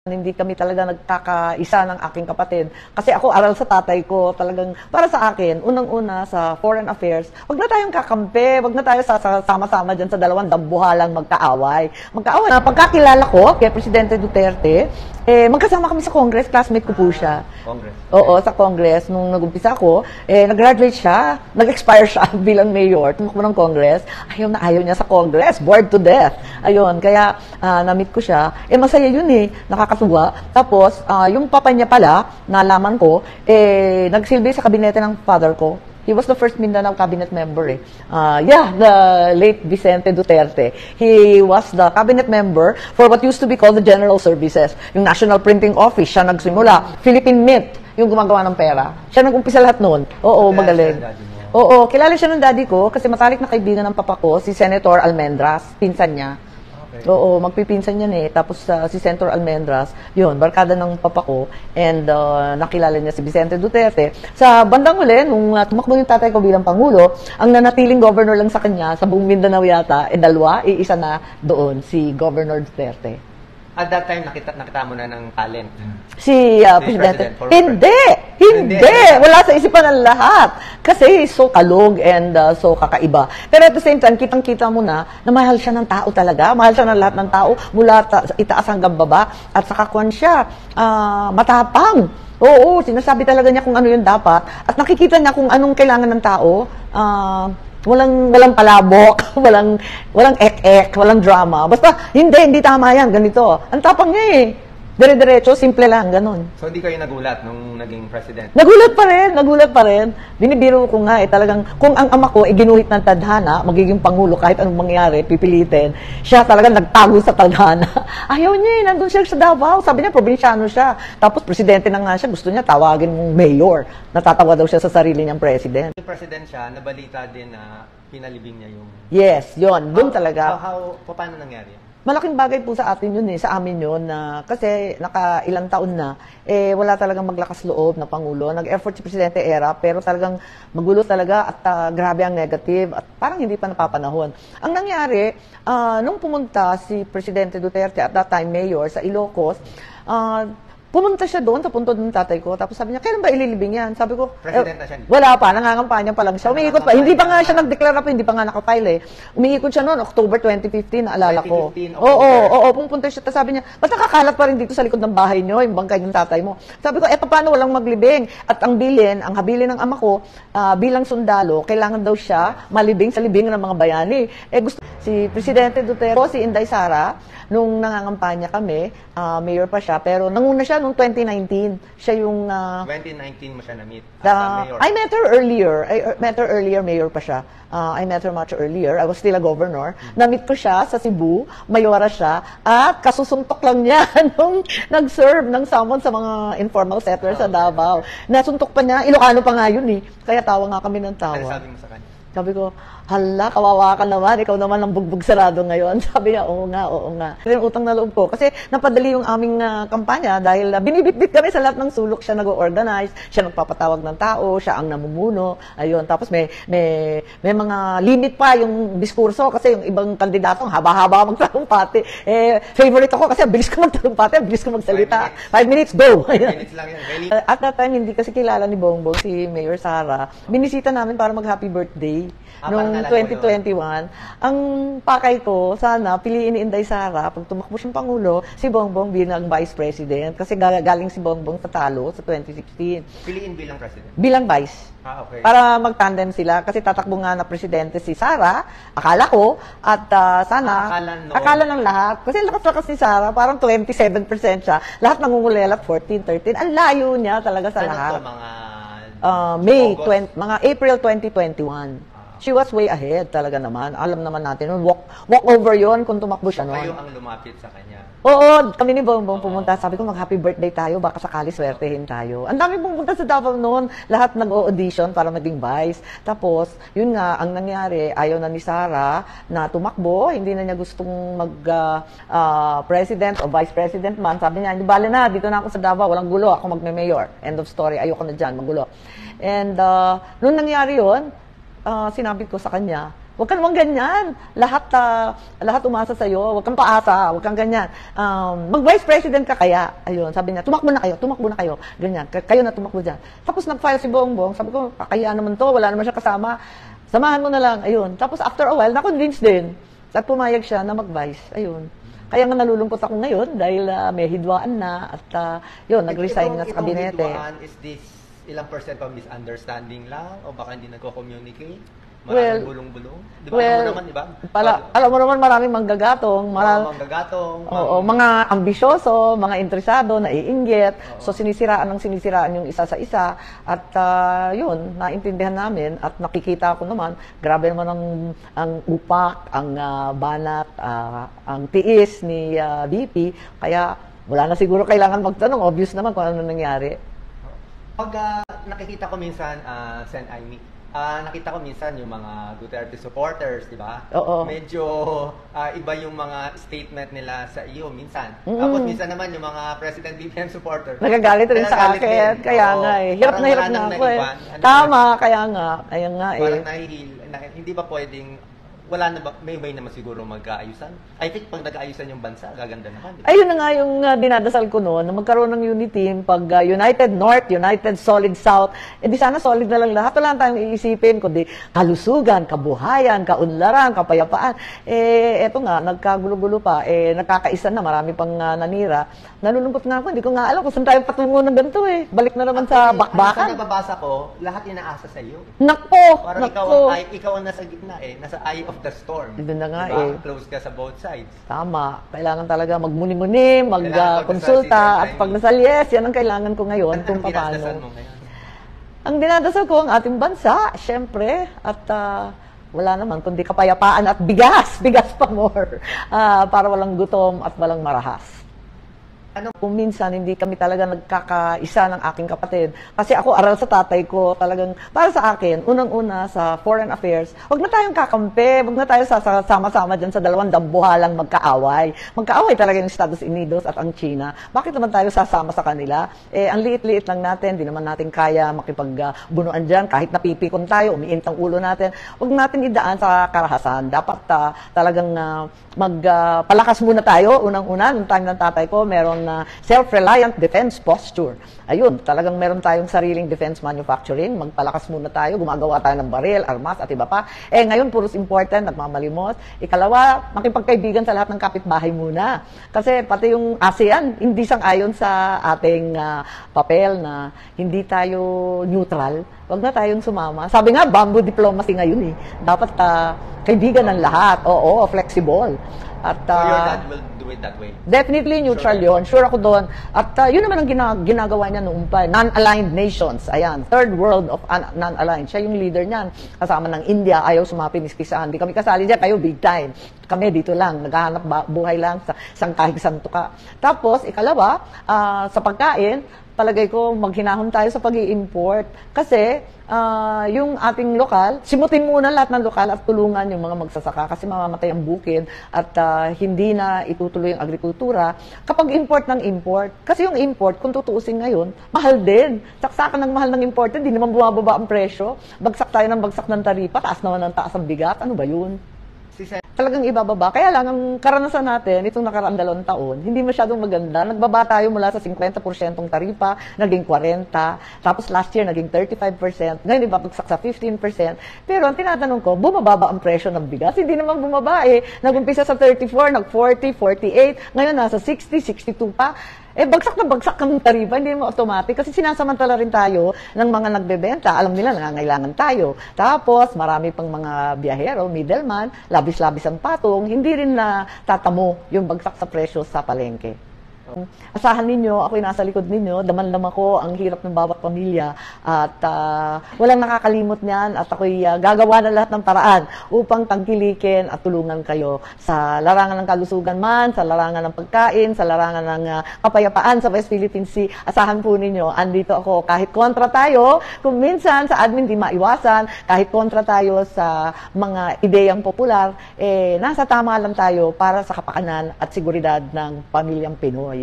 Hindi kami talaga nagkakaisa ng aking kapatid. Kasi ako aral sa tatay ko, talagang para sa akin, unang-una sa foreign affairs, wag na tayong kakampi, wag na tayo sama-sama dyan sa dalawang dambuhalang magkaaway. Magkaaway. Pagkakilala ko kay Presidente Duterte, magkasama kami sa Congress, classmate ko po siya. Congress? Oo, sa Congress. Nung nag-umpisa ko, nag-graduate siya, nag-expire siya bilang mayor, tumakbo ng Congress. Ayaw niya sa Congress, bored to death. Ayun, kaya na-meet ko siya. Masaya yun nakakatuwa. Tapos, yung papa niya pala, nalaman ko, nagsilbi sa kabinete ng father ko. He was the first Mindanao cabinet member. The late Vicente Duterte. He was the cabinet member for what used to be called the General Services. Yung National Printing Office, siya nagsimula. Philippine Mint, yung gumagawa ng pera. Siya nag-umpisa lahat noon. Oo, magaling. Oo, kilala siya ng daddy ko kasi matalik na kaibigan ng papa ko, si Senator Almendras, pinsan niya. Oo, magpipinsan yan Tapos si Senator Almendras, yun, barkada ng papa ko. And nakilala niya si Vicente Duterte. Sa bandang huli, nung tumakbo yung tatay ko bilang Pangulo, ang nanatiling governor lang sa kanya, sa buong Mindanao yata, dalawa, iisa na doon, si Governor Duterte. At that time, nakita mo na ng talent. Si Presidente. Hindi! Wala sa isipan ng lahat. Kasi so kalog and so kakaiba. Pero at the same time, kitang-kita mo na mahal siya ng tao talaga. Mahal siya ng lahat ng tao, mula itaas hanggang baba. At saka kwan siya, matapang. Oo, sinasabi talaga niya kung ano yung dapat. At nakikita niya kung anong kailangan ng tao. Walang palabok, walang ek-ek, walang drama. Basta, hindi tama yan, ganito. Ang tapang niya Dire-diretso, simple lang, ganun. So, hindi kayo nagulat nung naging president? Nagulat pa rin. Binibiro ko nga talagang, kung ang ama ko ginuhit ng tadhana, magiging pangulo kahit anong mangyari, pipilitin, siya talagang nagtago sa tadhana. Ayaw niya nandun siya sa Davao. Sabi niya, probinsyano siya. Tapos, presidente na nga siya, gusto niya tawagin mong mayor. Natatawa daw siya sa sarili niyang president. Yung president siya, nabalita din na pinalibing niya yung... Yes, yun. Doon talaga. Paano nangyari? Malaking bagay po sa atin yun sa amin yun, na kasi nakailang taon na, wala talagang maglakas loob na Pangulo. Nag-effort si Presidente Era, pero talagang magulo talaga at grabe ang negative at parang hindi pa napapanahon. Ang nangyari, nung pumunta si Presidente Duterte at that time Mayor sa Ilocos, pumunta siya doon sa puntod ng tatay ko. Tapos sabi niya, kailan ba ililibing yan? Sabi ko, President na siya. Wala pa, nangangampanya pa lang siya. Umiikot pa. Hindi pa nga siya nag-declare pa, hindi pa nga nakafile Umiikot siya noon, October 2015, naalala ko. 2015, Oo, pumunta siya. Tapos sabi niya, ba't nakakalat pa rin dito sa likod ng bahay niyo, yung bangkay ng tatay mo? Sabi ko, paano walang maglibing? At ang habilin ng ama ko, bilang sundalo, kailangan daw siya malibing sa libing ng mga bayani. Gusto si Presidente Duterte, si Inday Sara, nung nangangampanya kami, mayor pa siya, pero nanguna siya noong 2019. Siya yung... 2019 mo siya na-meet mayor. I met her earlier. Mayor pa siya. I met her much earlier. I was still a governor. Na-meet ko siya sa Cebu. Mayora siya. At kasusuntok lang niya nung nag-serve ng summon sa mga informal settlers sa Davao. Nasuntok pa niya. Ilocano pa nga yun Kaya tawa nga kami ng tawa. Ano sabi mo sa kanya? Sabi ko, hala, kawawa ka naman. Ikaw naman ang bugbog sarado ngayon. Sabi niya, oo nga. Kasi yung utang na loob ko. Kasi napadali yung aming kampanya dahil binibitbit kami sa lahat ng sulok. Siya nag-organize, siya nagpapatawag ng tao, siya ang namumuno. Ayun. Tapos may mga limit pa yung diskurso kasi yung ibang kandidato, haba-haba magtalumpati. Favorite ako kasi bilis ko magtalumpati, bilis ko magsalita. 5 minutes, go! 5 minutes lang yan. Really? At that time, hindi kasi kilala ni Bongbong, si Mayor Sara. Binisita namin para mag-happy birthday. Noong 2021, ang pakay ko, sana piliin ni Inday Sara, pag tumakbo siyang Pangulo, si Bongbong bilang Vice President. Kasi galing si Bongbong sa talo sa 2016. Piliin bilang President? Bilang Vice. Okay. Para mag-tandem sila. Kasi tatakbo nga na Presidente si Sara, akala ko, at sana, akala ng lahat. Kasi lakas-lakas ni Sara, parang 27% siya. Lahat nangungulelat, 14, 13. Ang layo niya talaga sa lahat. Mga April 2021. She was way ahead talaga naman. Alam naman natin, walk over yon kung tumakbo siya noon. Kayo ang lumapit sa kanya. Oo, kami ni Bongbong pumunta. Sabi ko, mag-happy birthday tayo, baka sakali swertehin tayo. Ang dami pumunta sa Davao noon. Lahat nag-audition para maging vice. Tapos, yun nga, ang nangyari, ayaw na ni Sara na tumakbo. Hindi na niya gustong mag-president o vice president man. Sabi niya, hindi bale na, dito na ako sa Davao, walang gulo, ako magme-mayor. End of story, ayoko na dyan, magulo. And, nung nangyari yun, sinabi ko sa kanya, Huwag ka naman ganyan. Lahat umasa sa'yo. Huwag kang paasa. Huwag kang ganyan. Mag-vice president ka kaya. Ayun, sabi niya, tumakbo na kayo. Ganyan, kayo na tumakbo dyan. Tapos nag-file si Bongbong. Sabi ko, kakaya naman to. Wala naman siya kasama. Samahan mo na lang. Ayun. Tapos after a while, na-convince din. At pumayag siya na mag-vice. Ayun. Kaya nga nalulungkot ako ngayon dahil may hidwaan na at yun, nag-resign na sa kabinete. Itong hidwaan, is this ilang percent of misunderstanding lang o baka hindi nagko-communicate? Maraming bulong-bulong? Di ba? Alam mo naman, di ba? Alam mo naman maraming manggagatong. Oo, mga ambisyoso, mga interesado, naiinggit. So sinisiraan yung isa sa isa. At yun, naintindihan namin at nakikita ko naman, grabe naman ang upak, ang banat, ang tiis ni VP. Kaya wala na siguro kailangan magtanong. Obvious naman kung ano nangyari. Pag nakikita ko minsan, Sen. Aimee, nakita ko minsan yung mga Duterte supporters, di ba? Oo. Medyo iba yung mga statement nila sa iyo minsan. Tapos minsan naman yung mga President BBM supporters. Nagagalit rin sa akin. Kaya nga eh. Hirap na ako eh. Tama, kaya nga. Ayan nga eh. Parang hindi ba pwedeng wala na ba, may way naman siguro magkaayusan? I think pag nag-aayusan yung bansa, gaganda naman. Diba? Ayun na nga yung dinadasal ko noon, na magkaroon ng unity team, pag United North, United Solid South, di sana solid na lang lahat. Wala tayong iisipin, kundi kalusugan, kabuhayan, kaunlaran, kapayapaan. Eto nga, nagkagulo-gulo pa, nakakaisa na, marami pang nanira. Nalulungkot nga ako, hindi ko nga alam kung saan tayo patungo ng ganito eh. Balik na naman sa bakbakan. Sa nababasa ko, lahat inaasa sa iyo. Nako! Parang ikaw ang nasa gitna eh, nasa eye of the storm. Doon na nga diba? eh. Close ka sa both sides. Tama. Kailangan talaga magmuni-muni, magkonsulta, at pagdasal, yes, yan ang kailangan ko ngayon. Anong dinadasal mo ngayon? Ang dinadasal ko ang ating bansa, syempre, at wala naman, kundi kapayapaan at bigas pa more, para walang gutom at walang marahas. Kung minsan hindi kami talaga nagkakaisa ng aking kapatid. Kasi ako aral sa tatay ko, talagang para sa akin, unang-una sa foreign affairs, wag na tayong kakampi, wag na tayo sama-sama dyan sa dalawang dambuhalang magkaaway. Magkaaway talaga yung Estados Unidos at ang China. Bakit naman tayo sasama sa kanila? Ang liit-liit lang natin, di naman natin kaya makipagbunuan dyan, kahit napipikon tayo, umiinit ang ulo natin. Wag natin idaan sa karahasan. Dapat talagang magpalakas muna tayo. Unang-una, nung time ng tatay ko, meron na self-reliant defense posture. Ayun, talagang meron tayong sariling defense manufacturing. Magpalakas muna tayo, gumagawa tayo ng baril, armas, at iba pa. Ngayon, puros important, nagmamalimos. Ikalawa, makipagkaibigan sa lahat ng kapitbahay muna. Kasi pati yung ASEAN, hindi sang-ayon sa ating papel na hindi tayo neutral. Wag na tayong sumama. Sabi nga, bamboo diplomacy ngayon eh. Dapat kaibigan ng lahat. Oo, flexible. At, so your dad will do it that way? Definitely neutral yun. Sure ako doon. At yun naman ang ginagawa niya noong pa. Non-aligned nations. Ayan. Third world of non-aligned. Siya yung leader niyan. Kasama ng India. Ayaw sumapi miskisahan. Hindi kami kasali dyan. Kayo big time. Kami dito lang. Naghahanap buhay lang sa kahit santo ka. Tapos, ikalawa, sa pagkain, palagay ko maghinahon tayo sa pag-i-import. Kasi, yung ating lokal, simutin muna lahat ng lokal at tulungan yung mga magsasaka kasi mamamatay ang bukid at hindi na itutuloy ang agrikultura kapag import ng import. Kasi yung import, kung tutuusin ngayon, mahal din. Saksakan ng mahal ng import, hindi naman bumababa ang presyo. Bagsak tayo ng bagsak ng taripa, taas naman ng taas ang bigat. Ano ba yun? Talagang ibababa. Kaya lang, ang karanasan natin, itong nakaraang 2 taon, hindi masyadong maganda. Nagbaba tayo mula sa 50% taripa, naging 40%. Tapos last year, naging 35%. Ngayon, ibabagsak sa 15%. Pero ang tinatanong ko, bumababa ang presyo ng bigas? Hindi naman bumaba eh. Nag-umpisa sa 34, nag-40, 48. Ngayon, nasa 60, 62 pa. Bagsak na bagsak ng taripa, hindi mo automatic. Kasi sinasamantala rin tayo ng mga nagbebenta. Alam nila, nangangailangan tayo. Tapos, marami pang mga biyahero, middleman, labis-labis ang patong, hindi rin na tatamo yung bagsak sa presyo sa palengke. Asahan ninyo, ako'y nasa likod ninyo, daman-dama ko ang hirap ng bawat pamilya at walang nakakalimot niyan at ako'y gagawa na lahat ng paraan upang tangkilikin at tulungan kayo sa larangan ng kalusugan man, sa larangan ng pagkain, sa larangan ng kapayapaan sa West Philippine Sea. Asahan po ninyo, andito ako kahit kontra tayo, kung minsan sa admin di maiwasan, kahit kontra tayo sa mga ideyang popular, nasa tama lang tayo para sa kapakanan at seguridad ng pamilyang Pinoy.